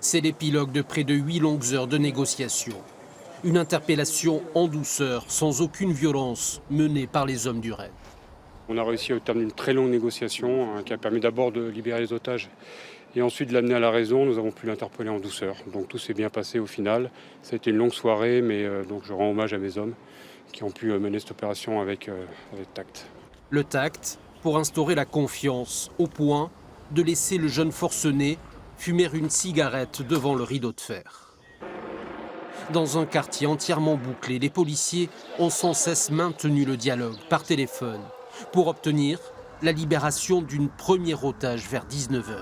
C'est l'épilogue de près de 8 longues heures de négociations. Une interpellation en douceur, sans aucune violence, menée par les hommes du raid. On a réussi au terme d'une très longue négociation qui a permis d'abord de libérer les otages et ensuite de l'amener à la raison. Nous avons pu l'interpeller en douceur. Donc tout s'est bien passé au final. Ça a été une longue soirée, mais donc je rends hommage à mes hommes qui ont pu mener cette opération avec tact. Le tact pour instaurer la confiance, au point de laisser le jeune forcené fumer une cigarette devant le rideau de fer. Dans un quartier entièrement bouclé, les policiers ont sans cesse maintenu le dialogue par téléphone pour obtenir la libération d'une première otage vers 19h.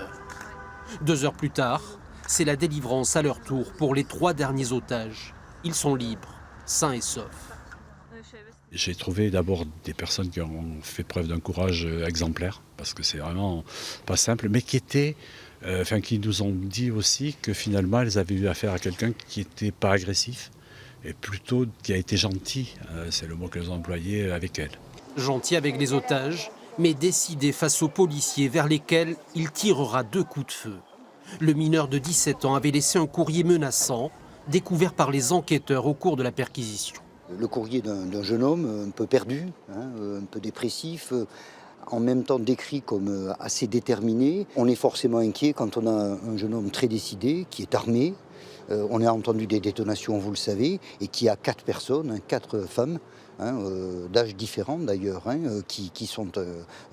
2 heures plus tard, c'est la délivrance à leur tour pour les 3 derniers otages. Ils sont libres, sains et saufs. J'ai trouvé d'abord des personnes qui ont fait preuve d'un courage exemplaire, parce que c'est vraiment pas simple, mais qui nous ont dit aussi que finalement elles avaient eu affaire à quelqu'un qui n'était pas agressif, et plutôt qui a été gentil, c'est le mot qu'elles ont employé avec elles. Gentil avec les otages, mais décidé face aux policiers vers lesquels il tirera 2 coups de feu. Le mineur de 17 ans avait laissé un courrier menaçant, découvert par les enquêteurs au cours de la perquisition. Le courrier d'un jeune homme un peu perdu, un peu dépressif, en même temps décrit comme assez déterminé. On est forcément inquiet quand on a un jeune homme très décidé, qui est armé. On a entendu des détonations, vous le savez, et qui a 4 personnes, 4 femmes, d'âge différents d'ailleurs, qui sont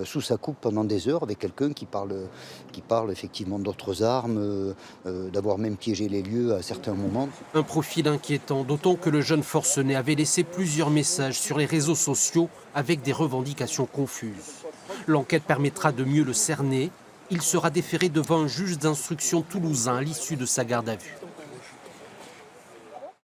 sous sa coupe pendant des heures avec quelqu'un qui parle effectivement d'autres armes, d'avoir même piégé les lieux à certains moments. Un profil inquiétant, d'autant que le jeune forcené avait laissé plusieurs messages sur les réseaux sociaux avec des revendications confuses. L'enquête permettra de mieux le cerner. Il sera déféré devant un juge d'instruction toulousain à l'issue de sa garde à vue.